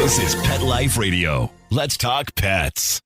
This is Pet Life Radio. Let's talk pets.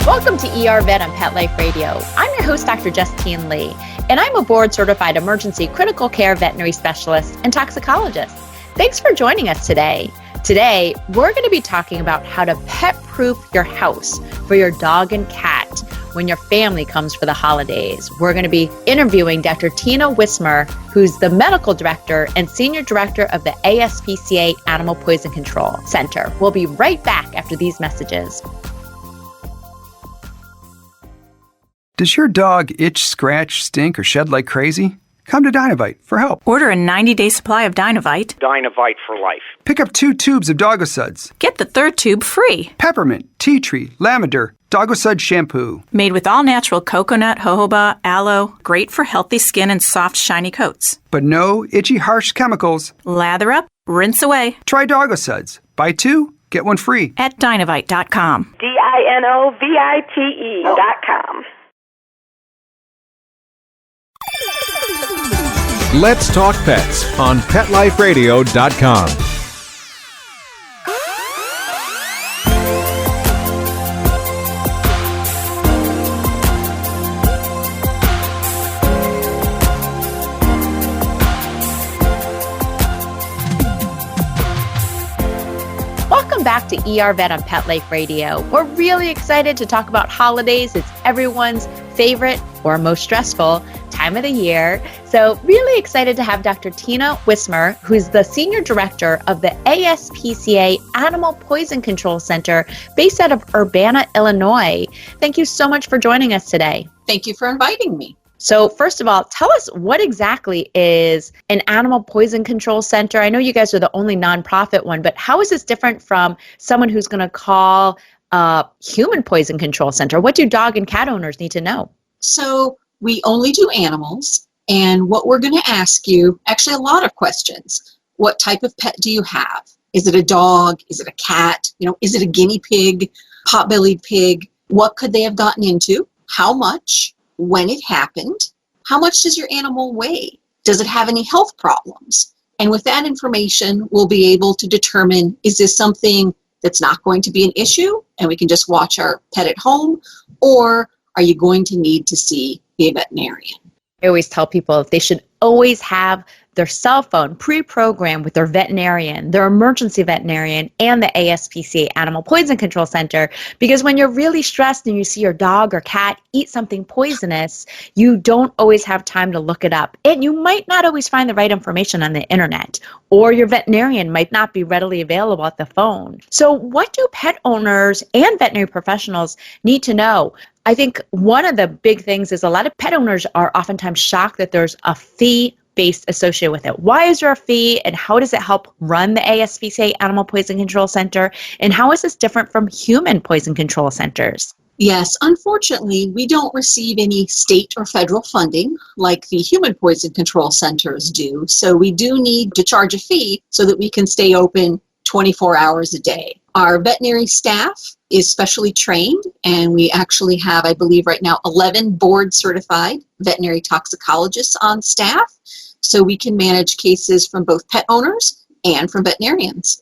Welcome to ER Vet on Pet Life Radio. I'm your host, Dr. Justine Lee, and I'm a board-certified emergency critical care veterinary specialist and toxicologist. Thanks for joining us today. Today, we're going to be talking about how to pet-proof your house for your dog and cat when your family comes for the holidays. We're going to be interviewing Dr. Tina Wismer, who's the medical director and senior director of the ASPCA Animal Poison Control Center. We'll be right back after these messages. Does your dog itch, scratch, stink, or shed like crazy? Come to DABVT for help. Order a 90-day supply of DABVT. DABVT for life. Pick up 2 tubes of Doggosuds. Get the 3rd tube free. Peppermint, tea tree, lavender, Doggosud shampoo. Made with all-natural coconut, jojoba, aloe. Great for healthy skin and soft, shiny coats. But no itchy, harsh chemicals. Lather up, rinse away. Try Doggosuds. Buy 2, get 1 free. At DINOVITE.com. DINOVITE.com. Let's Talk Pets on PetLifeRadio.com. Welcome back to ER Vet on Pet Life Radio. We're really excited to talk about holidays. It's everyone's favorite or most stressful time of the year. So really excited to have Dr. Tina Wismer, who's the Senior Director of the ASPCA Animal Poison Control Center based out of Urbana, Illinois. Thank you so much for joining us today. Thank you for inviting me. So first of all, tell us what exactly is an animal poison control center? I know you guys are the only nonprofit one, but how is this different from someone who's going to call a human poison control center? What do dog and cat owners need to know? So we only do animals, and what we're going to ask you, actually a lot of questions. What type of pet do you have? Is it a dog? Is it a cat? Is it a guinea pig, pot-bellied pig? What could they have gotten into? How much? When it happened? How much does your animal weigh? Does it have any health problems? And with that information, we'll be able to determine, is this something that's not going to be an issue and we can just watch our pet at home, or are you going to need to see a veterinarian? I always tell people they should always have their cell phone pre-programmed with their veterinarian, their emergency veterinarian, and the ASPCA Animal Poison Control Center, because when you're really stressed and you see your dog or cat eat something poisonous, you don't always have time to look it up. And you might not always find the right information on the internet, or your veterinarian might not be readily available at the phone. So what do pet owners and veterinary professionals need to know? I think one of the big things is a lot of pet owners are oftentimes shocked that there's a fee based associated with it. Why is there a fee, and how does it help run the ASPCA Animal Poison Control Center, and how is this different from human poison control centers? Yes, unfortunately, we don't receive any state or federal funding like the human poison control centers do, so we do need to charge a fee so that we can stay open 24 hours a day. Our veterinary staff is specially trained, and we actually have, I believe right now, 11 board-certified veterinary toxicologists on staff, so we can manage cases from both pet owners and from veterinarians.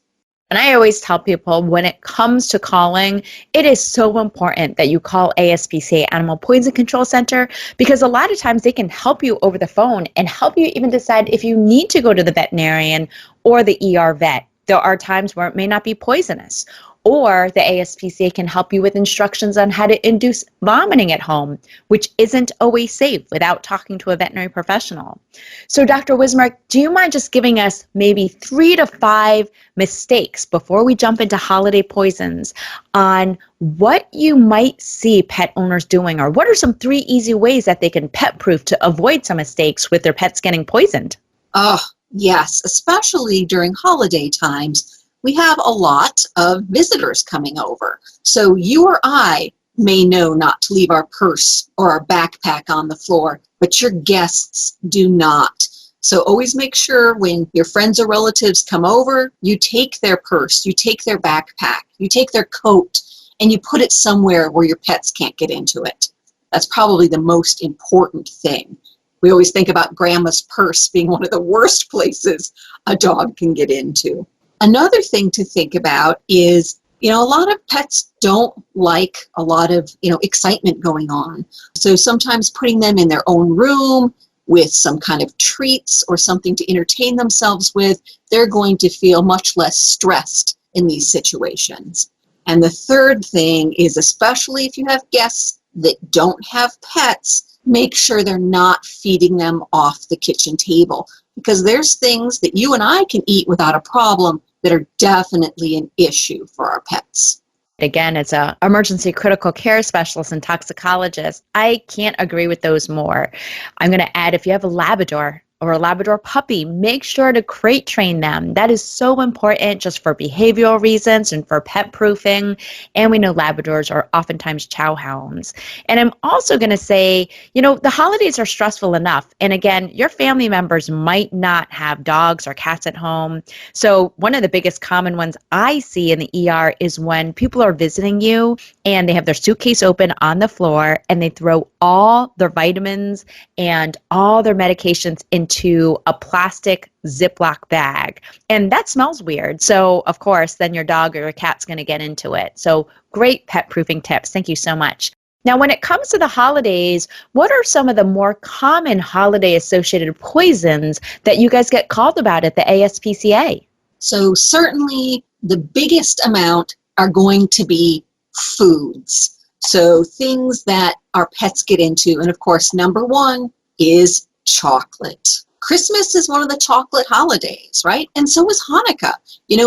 And I always tell people when it comes to calling, it is so important that you call ASPCA Animal Poison Control Center, because a lot of times they can help you over the phone and help you even decide if you need to go to the veterinarian or the ER vet. There are times where it may not be poisonous, or the ASPCA can help you with instructions on how to induce vomiting at home, which isn't always safe without talking to a veterinary professional. So Dr. Wismer, do you mind just giving us maybe 3 to 5 mistakes before we jump into holiday poisons on what you might see pet owners doing, or what are some 3 easy ways that they can pet-proof to avoid some mistakes with their pets getting poisoned? Oh, yes, especially during holiday times. We have a lot of visitors coming over. So you or I may know not to leave our purse or our backpack on the floor, but your guests do not. So always make sure when your friends or relatives come over, you take their purse, you take their backpack, you take their coat, and you put it somewhere where your pets can't get into it. That's probably the most important thing. We always think about grandma's purse being one of the worst places a dog can get into. Another thing to think about is, a lot of pets don't like a lot of, excitement going on. So sometimes putting them in their own room with some kind of treats or something to entertain themselves with, they're going to feel much less stressed in these situations. And the third thing is, especially if you have guests that don't have pets, make sure they're not feeding them off the kitchen table, because there's things that you and I can eat without a problem that are definitely an issue for our pets. Again, as an emergency critical care specialist and toxicologist, I can't agree with those more. I'm going to add, if you have a Labrador or a Labrador puppy, make sure to crate train them. That is so important just for behavioral reasons and for pet proofing. And we know Labradors are oftentimes chow hounds. And I'm also going to say, the holidays are stressful enough. And again, your family members might not have dogs or cats at home. So one of the biggest common ones I see in the ER is when people are visiting you and they have their suitcase open on the floor and they throw all their vitamins and all their medications into a plastic Ziploc bag. And that smells weird. So, of course, then your dog or your cat's going to get into it. So, great pet proofing tips. Thank you so much. Now, when it comes to the holidays, what are some of the more common holiday-associated poisons that you guys get called about at the ASPCA? So, certainly the biggest amount are going to be foods. So things that our pets get into. And of course, number one is chocolate. Christmas is one of the chocolate holidays, right? And so is Hanukkah.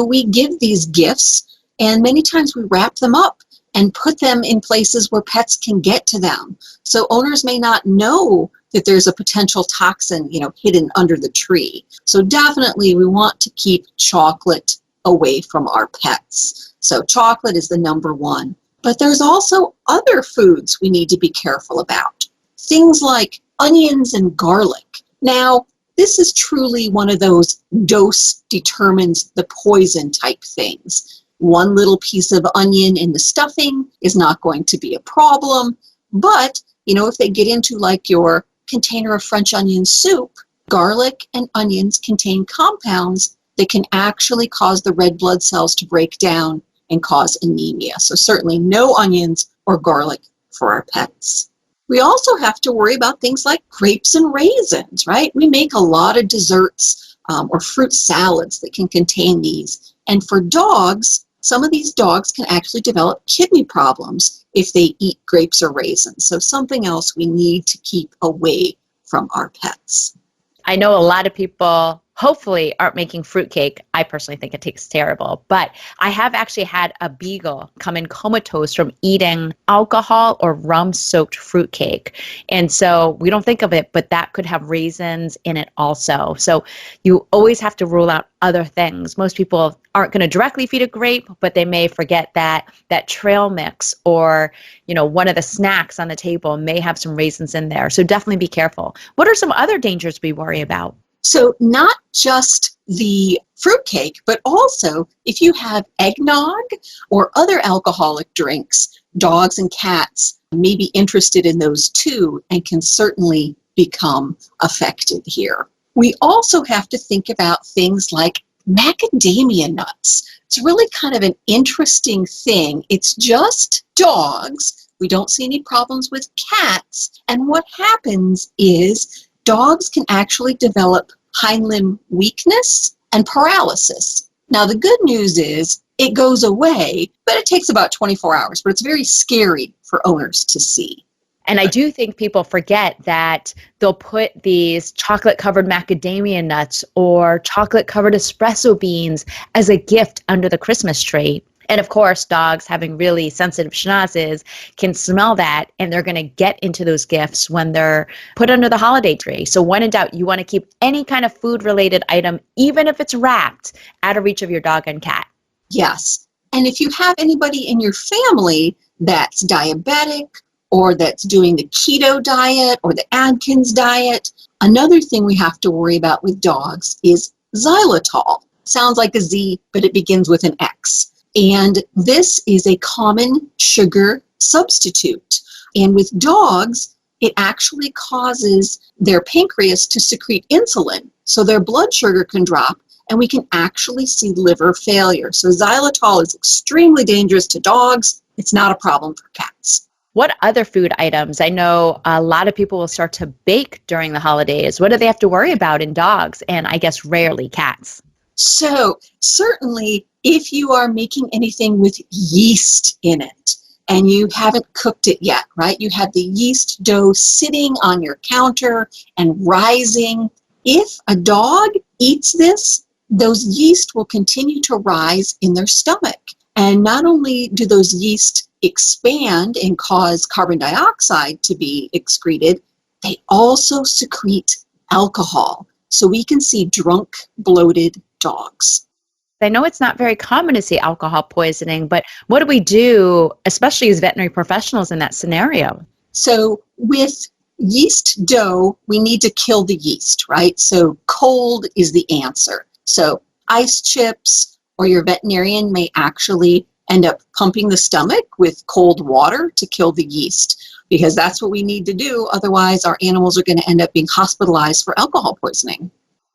We give these gifts and many times we wrap them up and put them in places where pets can get to them. So owners may not know that there's a potential toxin, hidden under the tree. So definitely we want to keep chocolate away from our pets. So chocolate is the number one. But there's also other foods we need to be careful about. Things like onions and garlic. Now, this is truly one of those dose determines the poison type things. One little piece of onion in the stuffing is not going to be a problem. But, if they get into like your container of French onion soup, garlic and onions contain compounds that can actually cause the red blood cells to break down and cause anemia. So certainly no onions or garlic for our pets. We also have to worry about things like grapes and raisins, right? We make a lot of desserts or fruit salads that can contain these. And for dogs, some of these dogs can actually develop kidney problems if they eat grapes or raisins. So something else we need to keep away from our pets. I know a lot of people hopefully aren't making fruitcake. I personally think it tastes terrible, but I have actually had a beagle come in comatose from eating alcohol or rum-soaked fruitcake. And so we don't think of it, but that could have raisins in it also. So you always have to rule out other things. Most people aren't going to directly feed a grape, but they may forget that trail mix or, one of the snacks on the table may have some raisins in there. So definitely be careful. What are some other dangers we worry about? So not just the fruitcake, but also if you have eggnog or other alcoholic drinks, dogs and cats may be interested in those too and can certainly become affected here. We also have to think about things like macadamia nuts. It's really kind of an interesting thing. It's just dogs. We don't see any problems with cats. And what happens is dogs can actually develop hind limb weakness and paralysis. Now, the good news is it goes away, but it takes about 24 hours, but it's very scary for owners to see. And I do think people forget that they'll put these chocolate-covered macadamia nuts or chocolate-covered espresso beans as a gift under the Christmas tree. And of course, dogs having really sensitive schnozzes can smell that, and they're going to get into those gifts when they're put under the holiday tree. So when in doubt, you want to keep any kind of food-related item, even if it's wrapped, out of reach of your dog and cat. Yes. And if you have anybody in your family that's diabetic or that's doing the keto diet or the Atkins diet. Another thing we have to worry about with dogs is xylitol. Sounds like a Z, but it begins with an X. And this is a common sugar substitute. And with dogs, it actually causes their pancreas to secrete insulin, so their blood sugar can drop, and we can actually see liver failure. So xylitol is extremely dangerous to dogs. It's not a problem for cats. What other food items? I know a lot of people will start to bake during the holidays. What do they have to worry about in dogs and I guess rarely cats? So certainly if you are making anything with yeast in it and you haven't cooked it yet, right? You have the yeast dough sitting on your counter and rising. If a dog eats this, those yeast will continue to rise in their stomach. And not only do those yeast expand and cause carbon dioxide to be excreted, they also secrete alcohol. So we can see drunk, bloated dogs. I know it's not very common to see alcohol poisoning, but what do we do, especially as veterinary professionals in that scenario? So with yeast dough, we need to kill the yeast, right? So cold is the answer. So ice chips, or your veterinarian may actually end up pumping the stomach with cold water to kill the yeast, because that's what we need to do. Otherwise, our animals are going to end up being hospitalized for alcohol poisoning.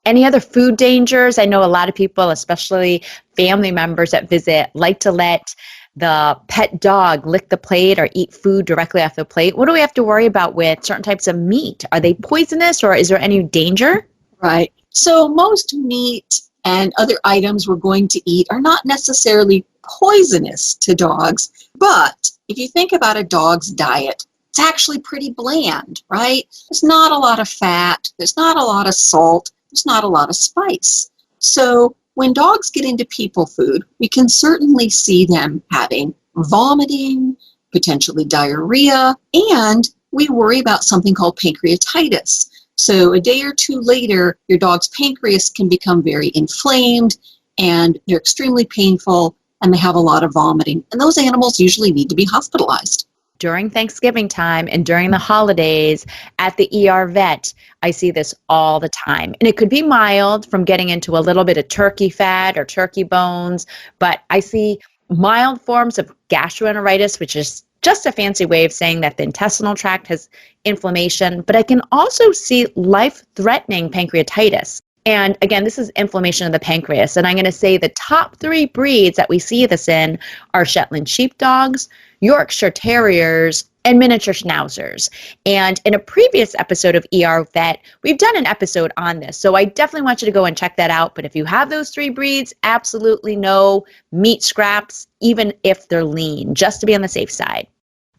Any other food dangers? I know a lot of people, especially family members that visit, like to let the pet dog lick the plate or eat food directly off the plate. What do we have to worry about with certain types of meat? Are they poisonous or is there any danger? Right. So most meat and other items we're going to eat are not necessarily poisonous to dogs. But if you think about a dog's diet, it's actually pretty bland, right? There's not a lot of fat. There's not a lot of salt. There's not a lot of spice. So when dogs get into people food, we can certainly see them having vomiting, potentially diarrhea, and we worry about something called pancreatitis. So a day or two later, your dog's pancreas can become very inflamed and they're extremely painful and they have a lot of vomiting. And those animals usually need to be hospitalized. During Thanksgiving time and during the holidays at the ER vet, I see this all the time. And it could be mild from getting into a little bit of turkey fat or turkey bones, but I see mild forms of gastroenteritis, which is just a fancy way of saying that the intestinal tract has inflammation, but I can also see life-threatening pancreatitis. And again, this is inflammation of the pancreas. And I'm going to say the top 3 breeds that we see this in are Shetland sheepdogs, Yorkshire Terriers, and miniature schnauzers. And in a previous episode of ER Vet, we've done an episode on this. So I definitely want you to go and check that out. But if you have those 3 breeds, absolutely no meat scraps, even if they're lean, just to be on the safe side.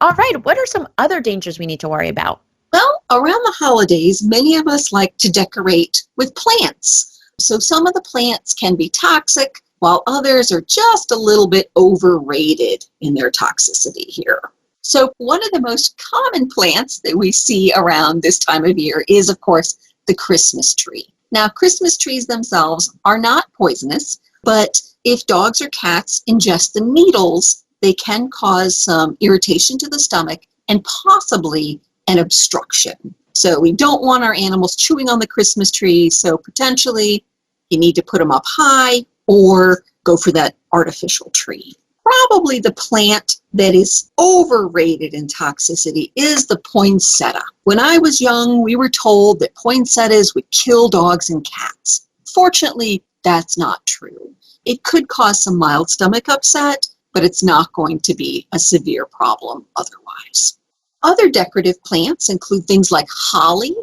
All right, what are some other dangers we need to worry about? Well, around the holidays, many of us like to decorate with plants. So some of the plants can be toxic, while others are just a little bit overrated in their toxicity here. So one of the most common plants that we see around this time of year is, of course, the Christmas tree. Now, Christmas trees themselves are not poisonous, but if dogs or cats ingest the needles, they can cause some irritation to the stomach and possibly an obstruction. So we don't want our animals chewing on the Christmas tree, so potentially you need to put them up high or go for that artificial tree. Probably the plant that is overrated in toxicity is the poinsettia. When I was young, we were told that poinsettias would kill dogs and cats. Fortunately, that's not true. It could cause some mild stomach upset, but it's not going to be a severe problem otherwise. Other decorative plants include things like holly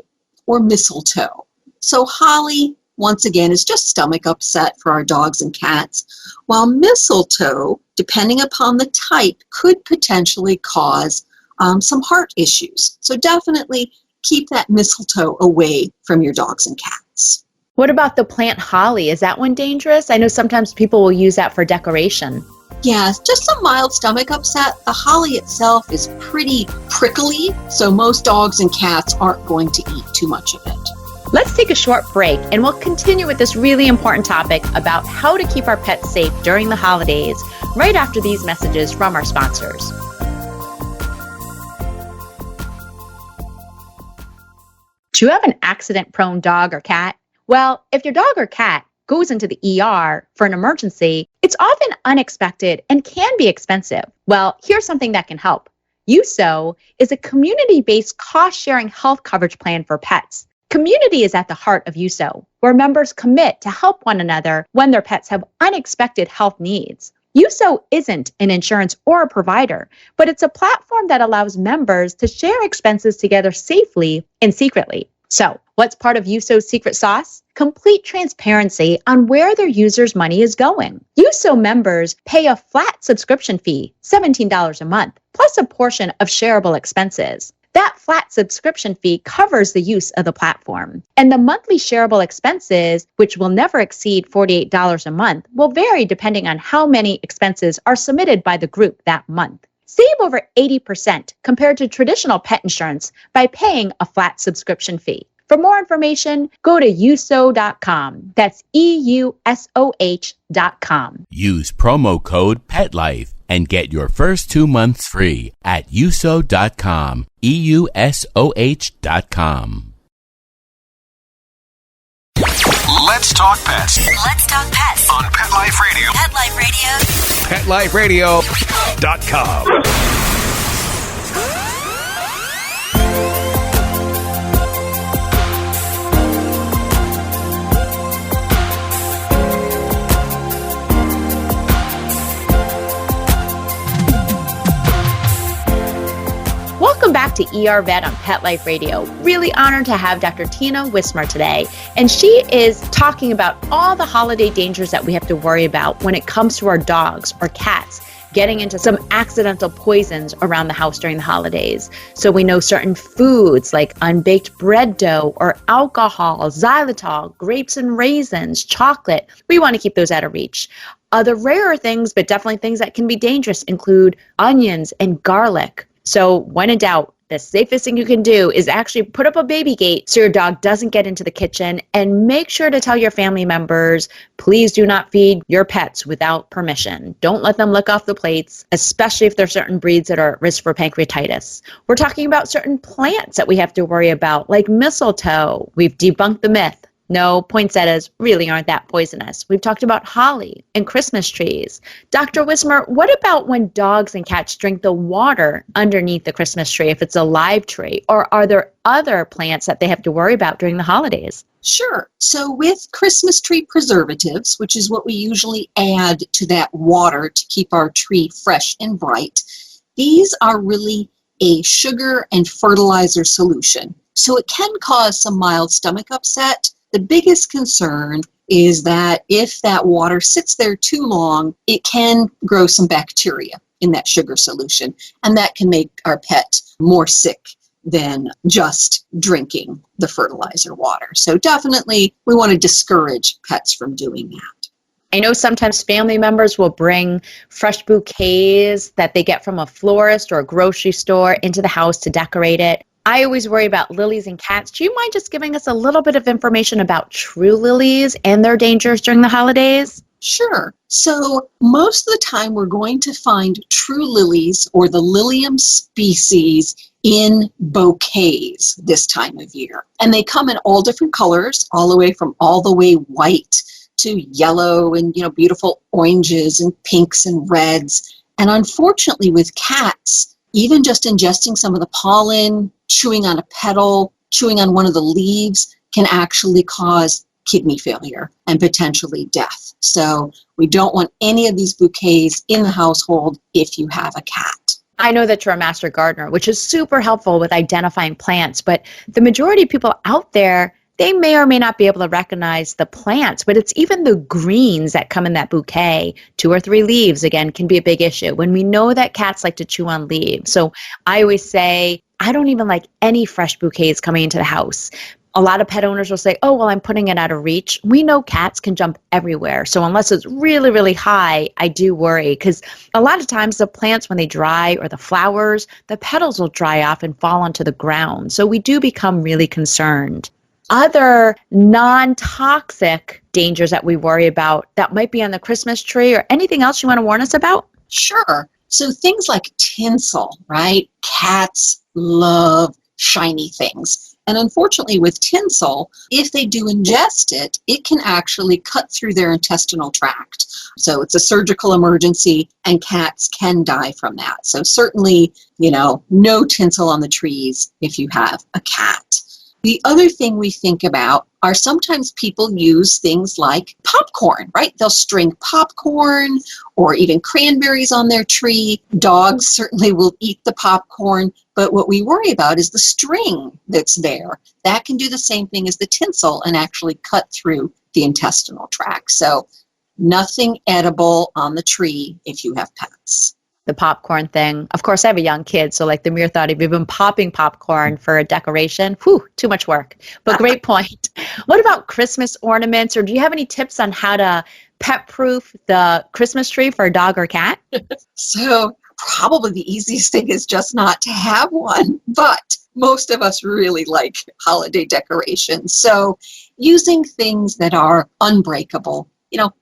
or mistletoe. So holly, once again, is just stomach upset for our dogs and cats, while mistletoe, depending upon the type, could potentially cause some heart issues. So definitely keep that mistletoe away from your dogs and cats. What about the plant holly? Is that one dangerous? I know sometimes people will use that for decoration. Yeah, just some mild stomach upset. The holly itself is pretty prickly, so most dogs and cats aren't going to eat too much of it. Let's take a short break and we'll continue with this really important topic about how to keep our pets safe during the holidays right after these messages from our sponsors. Do you have an accident-prone dog or cat? Well, if your dog or cat goes into the ER for an emergency, it's often unexpected and can be expensive. Well, here's something that can help. USO is a community-based cost-sharing health coverage plan for pets. Community is at the heart of USO, where members commit to help one another when their pets have unexpected health needs. USO isn't an insurance or a provider, but it's a platform that allows members to share expenses together safely and secretly. So, what's part of USO's secret sauce? Complete transparency on where their users' money is going. USO members pay a flat subscription fee, $17 a month, plus a portion of shareable expenses. That flat subscription fee covers the use of the platform. And the monthly shareable expenses, which will never exceed $48 a month, will vary depending on how many expenses are submitted by the group that month. Save over 80% compared to traditional pet insurance by paying a flat subscription fee. For more information, go to uso.com. That's EUSOH.com. Use promo code PETLIFE and get your first 2 months free at uso.com. EUSOH.com. Let's talk pets Let's talk pets on Pet Life Radio. Pet Life Radio. PetLifeRadio.com. Welcome back to ER Vet on Pet Life Radio. Really honored to have Dr. Tina Wismer today. And she is talking about all the holiday dangers that we have to worry about when it comes to our dogs or cats getting into some accidental poisons around the house during the holidays. So we know certain foods like unbaked bread dough or alcohol, xylitol, grapes and raisins, chocolate. We want to keep those out of reach. Other rarer things, but definitely things that can be dangerous, include onions and garlic. So when in doubt, the safest thing you can do is actually put up a baby gate so your dog doesn't get into the kitchen, and make sure to tell your family members, please do not feed your pets without permission. Don't let them lick off the plates, especially if there's certain breeds that are at risk for pancreatitis. We're talking about certain plants that we have to worry about, like mistletoe. We've debunked the myth. No, poinsettias really aren't that poisonous. We've talked about holly and Christmas trees. Dr. Wismer, what about when dogs and cats drink the water underneath the Christmas tree, if it's a live tree? Or are there other plants that they have to worry about during the holidays? Sure. So with Christmas tree preservatives, which is what we usually add to that water to keep our tree fresh and bright, these are really a sugar and fertilizer solution. So it can cause some mild stomach upset. The biggest concern is that if that water sits there too long, it can grow some bacteria in that sugar solution, and that can make our pet more sick than just drinking the fertilizer water. So definitely we want to discourage pets from doing that. I know sometimes family members will bring fresh bouquets that they get from a florist or a grocery store into the house to decorate it. I always worry about lilies and cats. Do you mind just giving us a little bit of information about true lilies and their dangers during the holidays? Sure. So most of the time we're going to find true lilies or the Lilium species in bouquets this time of year. And they come in all different colors, all the way from all the way white to yellow and, beautiful oranges and pinks and reds. And unfortunately with cats, even just ingesting some of the pollen, chewing on a petal, chewing on one of the leaves can actually cause kidney failure and potentially death. So we don't want any of these bouquets in the household if you have a cat. I know that you're a master gardener, which is super helpful with identifying plants, but the majority of people out there, they may or may not be able to recognize the plants, but it's even the greens that come in that bouquet. 2 or 3 leaves, again, can be a big issue when we know that cats like to chew on leaves. So I always say, I don't even like any fresh bouquets coming into the house. A lot of pet owners will say, oh, well, I'm putting it out of reach. We know cats can jump everywhere. So unless it's really, really high, I do worry, because a lot of times the plants, when they dry, or the flowers, the petals will dry off and fall onto the ground. So we do become really concerned. Other non-toxic dangers that we worry about that might be on the Christmas tree, or anything else you want to warn us about? Sure. So things like tinsel, right? Cats love shiny things. And unfortunately with tinsel, if they do ingest it, it can actually cut through their intestinal tract. So it's a surgical emergency and cats can die from that. So certainly, no tinsel on the trees if you have a cat. The other thing we think about are sometimes people use things like popcorn, right? They'll string popcorn or even cranberries on their tree. Dogs certainly will eat the popcorn, but what we worry about is the string that's there. That can do the same thing as the tinsel and actually cut through the intestinal tract. So nothing edible on the tree if you have pets. The popcorn thing. Of course, I have a young kid, so like the mere thought of even popping popcorn for a decoration, too much work. But great point. What about Christmas ornaments, or do you have any tips on how to pet-proof the Christmas tree for a dog or cat? So probably the easiest thing is just not to have one, but most of us really like holiday decorations. So using things that are unbreakable,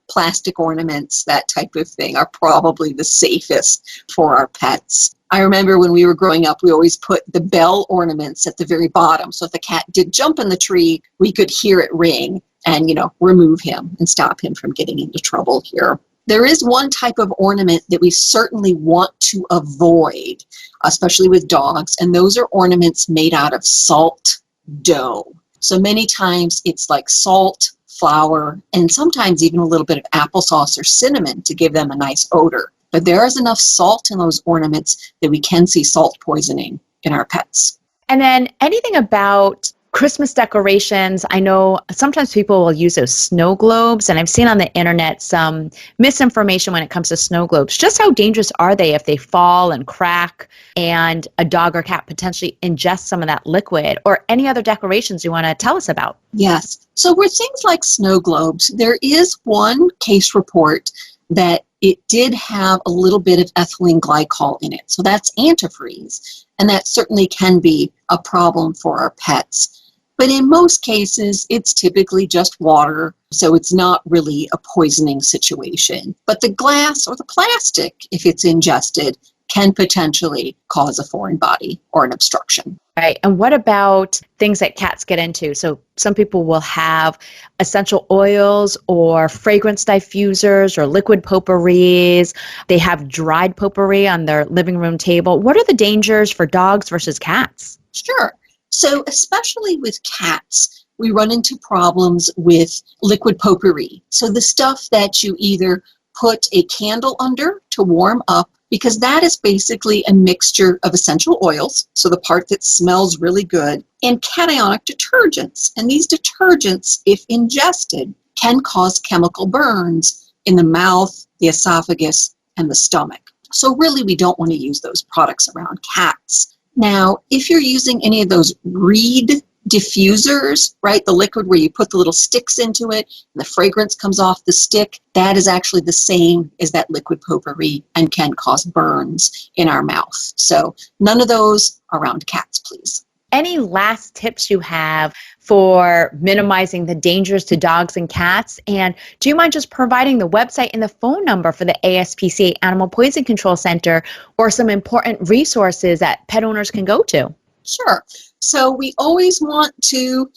plastic ornaments, that type of thing, are probably the safest for our pets. I remember when we were growing up, we always put the bell ornaments at the very bottom. So if the cat did jump in the tree, we could hear it ring and, remove him and stop him from getting into trouble here. There is one type of ornament that we certainly want to avoid, especially with dogs, and those are ornaments made out of salt dough. So many times it's like salt, flour, and sometimes even a little bit of applesauce or cinnamon to give them a nice odor. But there is enough salt in those ornaments that we can see salt poisoning in our pets. And then anything about Christmas decorations? I know sometimes people will use those snow globes, and I've seen on the internet some misinformation when it comes to snow globes. Just how dangerous are they if they fall and crack and a dog or cat potentially ingests some of that liquid, or any other decorations you want to tell us about? Yes. So with things like snow globes, there is one case report that it did have a little bit of ethylene glycol in it. So that's antifreeze, and that certainly can be a problem for our pets. But in most cases, it's typically just water, so it's not really a poisoning situation. But the glass or the plastic, if it's ingested, can potentially cause a foreign body or an obstruction. Right. And what about things that cats get into? So some people will have essential oils or fragrance diffusers or liquid potpourris. They have dried potpourri on their living room table. What are the dangers for dogs versus cats? Sure. So especially with cats, we run into problems with liquid potpourri. So the stuff that you either put a candle under to warm up, because that is basically a mixture of essential oils, so the part that smells really good, and cationic detergents. And these detergents, if ingested, can cause chemical burns in the mouth, the esophagus, and the stomach. So really, we don't want to use those products around cats. Now, if you're using any of those reed diffusers, right, the liquid where you put the little sticks into it and the fragrance comes off the stick, that is actually the same as that liquid potpourri and can cause burns in our mouth. So none of those around cats, please. Any last tips you have for minimizing the dangers to dogs and cats? And do you mind just providing the website and the phone number for the ASPCA Animal Poison Control Center, or some important resources that pet owners can go to? Sure. So we always want to,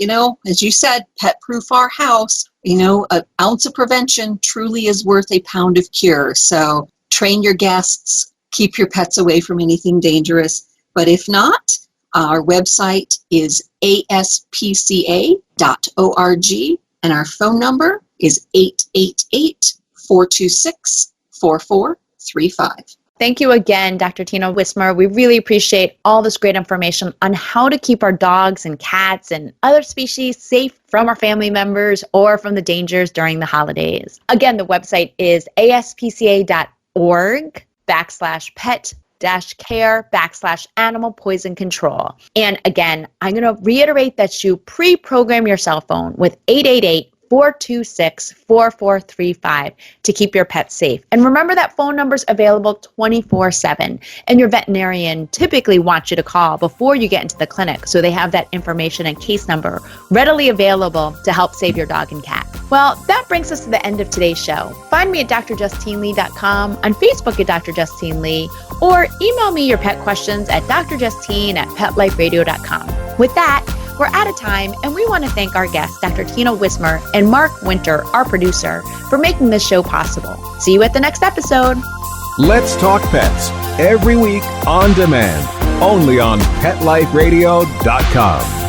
as you said, pet-proof our house. An ounce of prevention truly is worth a pound of cure. So train your guests, keep your pets away from anything dangerous. But if not, our website is aspca.org, and our phone number is 888-426-4435. Thank you again, Dr. Tina Wismer. We really appreciate all this great information on how to keep our dogs and cats and other species safe from our family members or from the dangers during the holidays. Again, the website is aspca.org/pet-care/animal poison control. And again, I'm going to reiterate that you pre-program your cell phone with 888-426-4435 to keep your pets safe. And remember that phone number is available 24/7, and your veterinarian typically wants you to call before you get into the clinic, so they have that information and case number readily available to help save your dog and cat. Well, that brings us to the end of today's show. Find me at drjustinelee.com, on Facebook at Dr. Justine Lee, or email me your pet questions at drjustine@petliferadio.com. With that, We're out of time, and we want to thank our guests, Dr. Tina Wismer and Mark Winter, our producer, for making this show possible. See you at the next episode. Let's Talk Pets, every week on demand, only on PetLifeRadio.com.